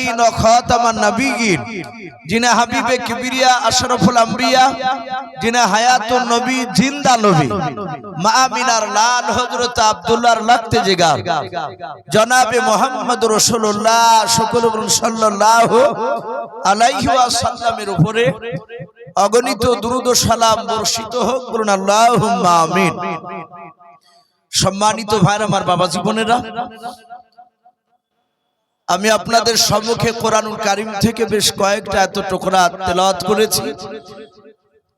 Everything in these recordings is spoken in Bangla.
মুরসালিন ও খাতামান নবিয়্যিন, যিনি হাবিবে কিবরিয়া আশরাফুল আম্বিয়া, যিনি হায়াতুন নবী জিন্দা নবী, মা আমিনার লাল হযরত আব্দুল্লাহর লাগতে জিগার জনাবে মুহাম্মদ রাসূলুল্লাহ সকল সাল্লাল্লাহু আলাইহি ওয়াসাল্লামের উপরে অগণিত দুরূদ ও সালাম বর্ষিত হোক, বলুন আল্লাহুম্মা আমিন। সম্মানিত ভাইরা আমার, বাবা জীবনেরা, আমি আপনাদের সম্মুখে কোরআনুল কারীম থেকে বেশ কয়েকটা এত টুকরা তেলাওয়াত করেছি।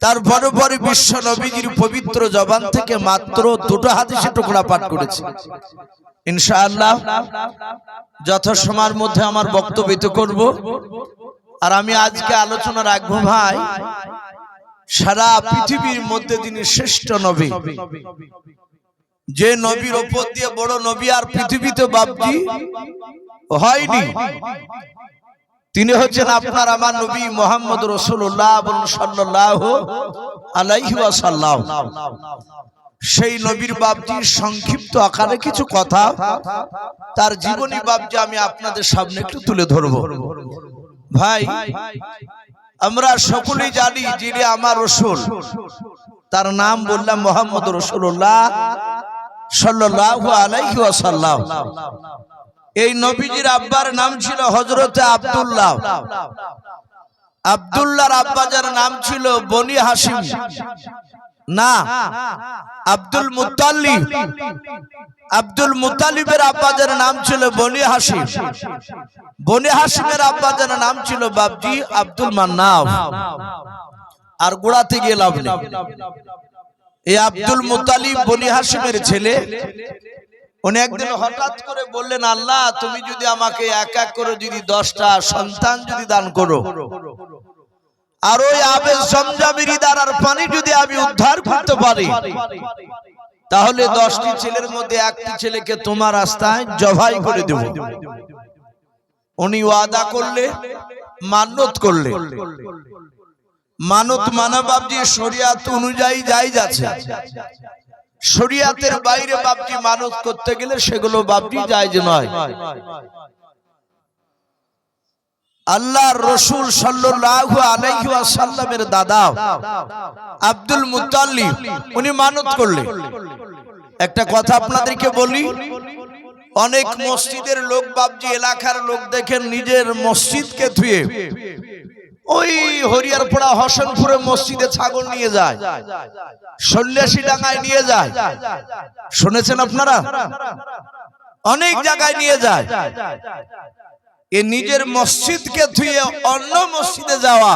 তার পরে বিশ্ব নবীজির পবিত্র জবান থেকে মাত্র দুটো হাদিসের টুকরা পাঠ করেছি। ইনশাআল্লাহ যথাসময়ের মধ্যে আমার বক্তব্য করব। আর আমি আজকে আলোচনা রাখবো ভাই, সারা পৃথিবীর মধ্যে যিনি শ্রেষ্ঠ নবী, যে নবীর উপর দিয়ে বড় নবী আর পৃথিবীতে বাপজি হয়নি, তিনি হচ্ছেন আপনার আমার নবী মুহাম্মদ রাসূলুল্লাহ সাল্লাল্লাহু আলাইহি ওয়াসাল্লাম। সেই নবীর বাপজির সংক্ষিপ্ত আকারে কিছু কথা, তার জীবনী বাপজি আমি আপনাদের সামনে একটু তুলে ধরবো। ভাই, আমরা সকলেই জানি যিনি আমার রাসূল, তার নাম বললাম মুহাম্মদ রাসূলুল্লাহ সাল্লাল্লাহু আলাইহি ওয়াসাল্লাম। এই নবীজির আব্বার নাম ছিল হযরতে আব্দুল্লাহ। আব্দুল্লাহর আব্বাজার নাম ছিল বনি হাশিম, না আব্দুল মুত্তালিব। আব্দুল মুত্তালিবের আব্বাজার নাম ছিল বনি হাশিম। বনি হাশিমের আব্বাজার নাম ছিল বাপজি আব্দুল মান্নাফ। আর গোড়াতে গিয়ে লাভ নেই। এই আব্দুল মুত্তালিব বনি হাশিমের ছেলে। উনি একদিন হঠাৎ করে বললেন, আল্লাহ তুমি যদি আমাকে এক এক করে যদি 10টা সন্তান যদি দান করো, আর ওই আবে জমজমের দ্বারার পানি যদি আমি উদ্ধার করতে পারি, তাহলে 10টি ছেলের মধ্যে একটি ছেলেকে তোমার রাস্তায় জবাই করে দেব। উনি ওয়াদা করলে, মান্নত করলে। মানত মানা বাপজি শরিয়াত অনুযায়ী জায়েজ আছে। শরিয়াতের বাইরে বাপজি মানত করতে গেলে সেগুলো বাপজি জায়েজ নয়। আল্লাহর রাসূল সাল্লাল্লাহু আলাইহি ওয়াসাল্লামের দাদা আব্দুল মুত্তালিব উনি মানত করলেন। একটা কথা আপনাদেরকে বলি, অনেক মসজিদের লোক বাপজি, এলাকার লোক দেখেন নিজের মসজিদকে ধুয়ে ওই হরিয়ারপাড়া হোসেনপুরে মসজিদে ছাগল নিয়ে যায়, সন্ন্যাসী ডাঙ্গায় নিয়ে যায়। শুনেছেন আপনারা? অনেক জায়গায় নিয়ে যায়। এ নিজের মসজিদকে ধুয়ে অন্য মসজিদে যাওয়া,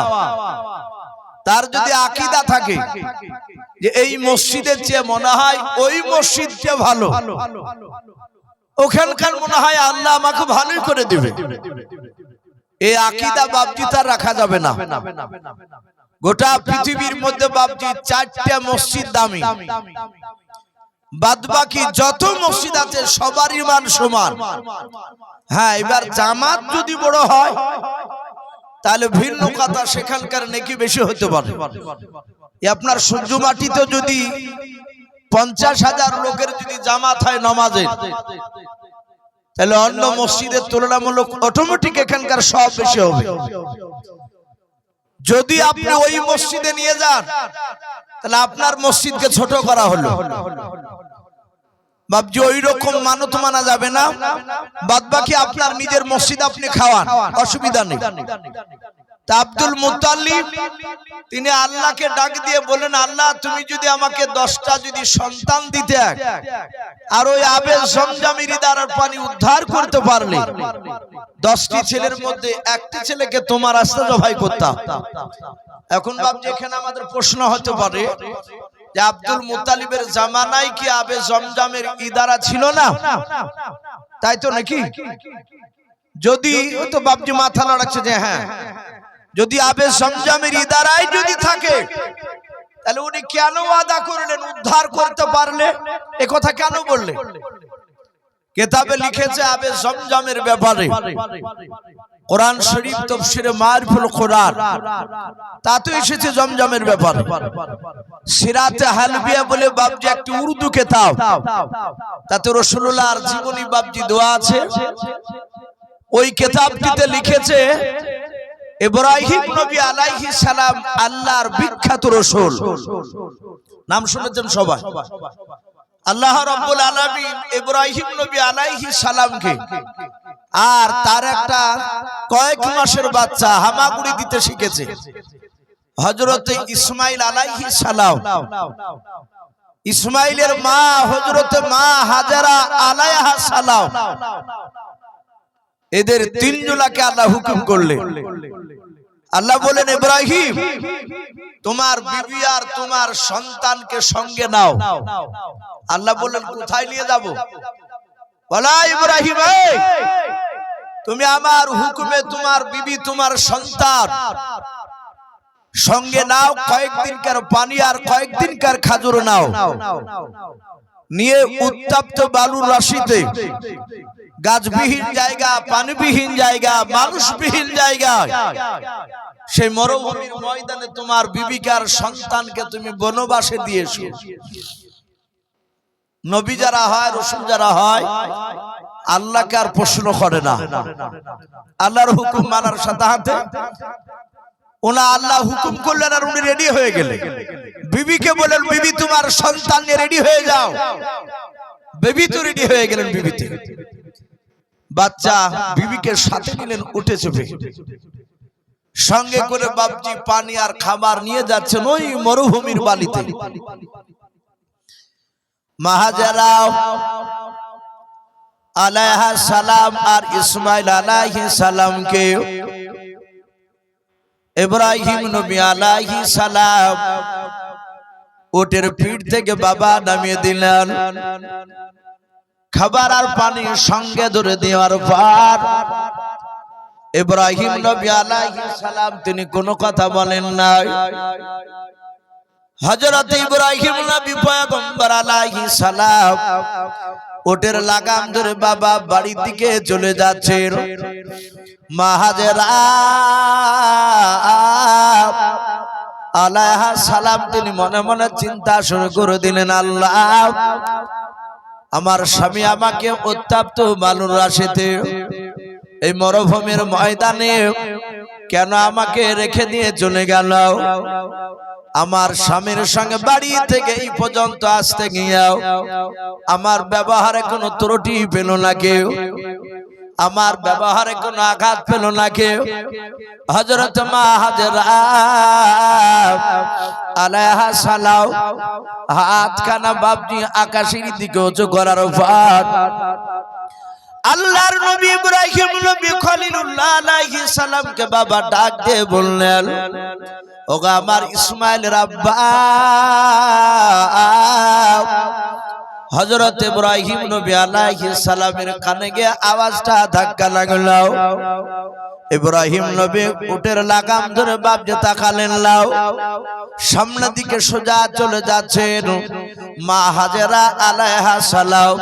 তার যদি আকীদা থাকে যে এই মসজিদের চেয়ে মনে হয় ওই মসজিদটা ভালো, ওখানকার মনে হয় আল্লাহ আমাকে ভালোই করে দিবে, এই আকীদা বাপজি তার রাখা যাবে না। গোটা পৃথিবীর মধ্যে বাপজি 4টা মসজিদ দামি, বাদবাকি যত মসজিদ আছে সবারই মান সমান। হ্যাঁ, এবার জামাত যদি বড় হয় তাহলে ভিন্ন কথা, সেখানকার নেকি বেশি হতে পারে। আপনার সূর্যমাটিতে যদি 50,000 লোকের যদি জামাত হয় নামাজে, তাহলে অন্য মসজিদের তুলনামূলক অটোমেটিক এখানকার সব বেশি হবে। যদি আপনি ওই মসজিদে নিয়ে যান, তাহলে আপনার মসজিদকে ছোট করা হলো। বাপজি ওই রকম মানত মানা যাবে না। বাদবাকি আপনার নিজের মসজিদ আপনি খাওয়ান, অসুবিধা নেই। তা আব্দুল মুত্তালিব তিনি আল্লাহকে ডাক দিয়ে বলেন, আল্লাহ তুমি যদি আমাকে 10টা যদি সন্তান দিতে, আর ওই আবে জমজমের দ্বারার পানি উদ্ধার করতে পারলে, 10টি ছেলের মধ্যে একটি ছেলেকে তোমার রাস্তা জবাই করতাম। এখন বাপজি এখানে আমাদের প্রশ্ন হতে পারে যে আব্দুল মুত্তালিবের জামানায় কি আবে জমজমের ইদারা ছিল না? তাই তো নাকি? যদি তো বাপজি মাথা নাড়াচ্ছে যে হ্যাঁ, যদি আবে জমজমের ইদারাই যদি থাকে, তাহলে উনি কেন ওয়াদা করলেন উদ্ধার করতে পারলে? এ কথা কেন বললেন? কিতাবে লিখেছে আবে জমজমের ব্যাপারে, কোরআন শরীফ তাফসীরে মারিফুল কোরআন তাতে এসেছে জমজমের ব্যাপারে। সিরাতে হালবিয়া বলে বাপজি একটি উর্দু কিতাব, তাতে রাসূলুল্লাহর জীবনী বাপজি দেওয়া আছে। ওই কিতাবটিতে লিখেছে ইব্রাহিম নবী আলাইহিস সালাম আল্লাহর বিখ্যাত রাসূল। নাম শুনেছেন সবাই। আল্লাহ রাব্বুল আলামিন ইব্রাহিম নবী আলাইহিস সালামকে আর তার একটা কয়েক মাসের বাচ্চা হামাগুড়ি দিতে শিখেছে হযরত ইসমাইল আলাইহিস সালাম। ইসমাইলের মা হযরত মা হাজারা আলাইহা সালাম, এদের তিনজনকে আল্লাহ হুকুম করলেন। আল্লাহ বলেন, ইব্রাহিম তোমার বিবি আর তোমার সন্তানকে সঙ্গে নাও। আল্লাহ বলেন, কোথায় নিয়ে যাব? বলা ইব্রাহিম, তুমি আমার হুকুমে তোমার বিবি তোমার সন্তান সঙ্গে নাও, কয়েকদিনকার পানি আর কয়েকদিনকার খাজুর নাও, নিয়ে উত্তপ্ত বালুর রাশিতে গাছবিহীন জায়গা, পানিবিহীন জায়গা, মানুষবিহীন জায়গা, সেই মরুভূমির ময়দানে তোমার বিবিকার সন্তানকে তুমি বনবাসে দিয়েছো। নবী যারা হয়, রাসূল যারা হয়, আল্লাহকে আর প্রশ্ন করে না। আল্লাহর হুকুম মানার সাথে সাথে ওনা আল্লাহ হুকুম করলেন আর উনি রেডি হয়ে গেলেন। বিবিকে বলেন, বিবি তোমার সন্তান নিয়ে রেডি হয়ে যাও। বিবি তো রেডি হয়ে গেলেন। বিবিতে বাচ্চা বিবিকে সাথে নিলেন, উঠে চেপে সঙ্গে করে বাপজি পানি আর খাবার নিয়ে যাচ্ছেন ওই মরুভূমির বালিতে। হাজেরা আলাইহা সালাম আর ইসমাইল আলাইহিস সালামকে ইব্রাহিম নবী আলাইহিস সালাম উটের পিঠ থেকে বাবা নামিয়ে দিলেন। খাবার আর পানি সঙ্গে ধরে দেওয়ার পর ইব্রাহিম নবী আলাইহিস সালাম তিনি কোনো কথা বলেন না। হযরত ইব্রাহিম নবী পয়গম্বর আলাইহিস সালাম উটের লাগাম ধরে বাবা বাড়ির দিকে চলে যাচ্ছেন। মা হাজেরা আলাইহা সালাম তিনি মনে মনে চিন্তা শুরু করে দিলেন, আল্লাহ আমার স্বামী আমাকে উত্তপ্ত বালুর রাশিতে এই মরুভূমির ময়দানে কেন আমাকে রেখে দিয়ে চলে গেল? আমার স্বামীর সঙ্গে বাড়ি থেকে এই পর্যন্ত আসতে গিয়েও আমার ব্যবহারে কোনো ত্রুটি পেল না কেউ, আমার ব্যবহারে কোনো আঘাত পেল না কেউ। হযরত মা হাজেরা আলাইহা সালাম হাতখানা বাপজি আকাশের দিকে উঁচু করার পর আল্লাহর নবী ইব্রাহিম নবী খলিলুল্লাহ আলাইহিস সালামকে বাবা ডাক দিয়ে বললেন, ওগো আমার ইসমাইলের আব্বা। হযরত ইব্রাহিম নবী আলাইহিস সালামের কানে গিয়ে আওয়াজটা ধাক্কা লাগলো। ইব্রাহিম নবী উটের লাগাম ধরে বাপজি তাকালেন, লাও সামনের দিকে সোজা চলে যাচ্ছেন। মা হাজেরা আলাইহা সালাম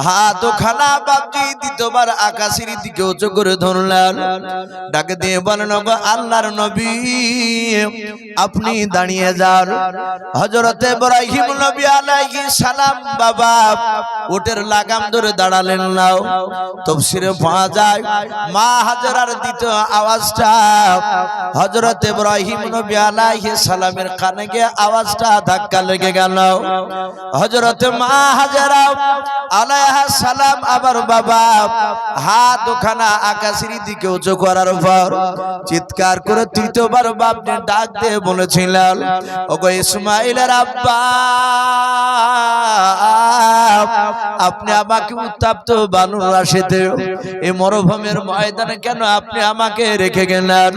হাতখানা বাপজি দ্বিতীয়বার আকাশের দিকে উঁচু করে ধরলেন। ডাক দিয়ে বলেন, ওগো আল্লাহর নবী আপনি দাঁড়িয়ে যান। হযরত ইব্রাহিম নবী আলাইহিস সালাম বাবা উটের লাগাম ধরে দাঁড়ালেন। নাও তাফসীরে পাওয়া যায় মা হাজেরার দ্বিতীয় আওয়াজটা হযরত ইব্রাহিম নবী আলাইহিস সালামের কানে গিয়ে আওয়াজটা ধাক্কা লেগে গেল। হযরত মা হাজেরা আলাইহা সালাম আবার বাবা হাত ওখানা আকাশের দিকে উঁচু করার পর চিৎকার করে তৃতীয়বার বাপকে ডাক দিয়ে বলেছিলেন, ওগো ইসমাইলের আব্বা আপনি আমাকে উত্তপ্ত বালুর রাশিতে এই মরুভূমির ময়দানে কেন আপনি আমাকে রেখে গেলেন?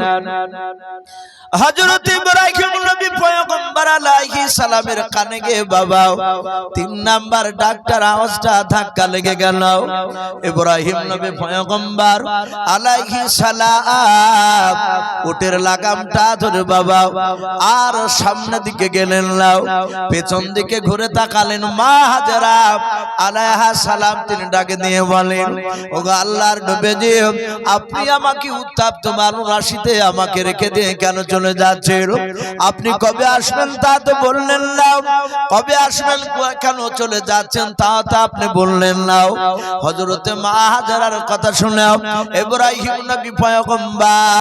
হযরত ইব্রাহিম নবী পয়গম্বর আলাইহিস সালামের কানে গিয়ে বাবা তিন নাম্বার ডাক্তার আওয়াজটা ধাক্কা লেগে গেল। ইব্রাহিম নবী পয়গম্বর আলাইহিস সালাম উটের লাগামটা ধরে বাবা আর সামনের দিকে গেলেন। লাও পেছন দিকে ঘুরে তাকালেন। মা হাজেরা আলাইহা সালাম তিনি ডাকে দিয়ে বলেন, ওগো আল্লাহর নবী, আপনি আমাকে উত্তপ্ত বালুর রাশিতে আমাকে রেখে দিয়ে কেন চলে যাচ্ছিল। আপনি কবে আসবেন তা তো বললেন না, কবে আসবেন কেন চলে যাচ্ছেন তা তো আপনি বললেন না। হযরতে মা হাজেরার কথা শুনে ইব্রাহিম নবী পয়গম্বর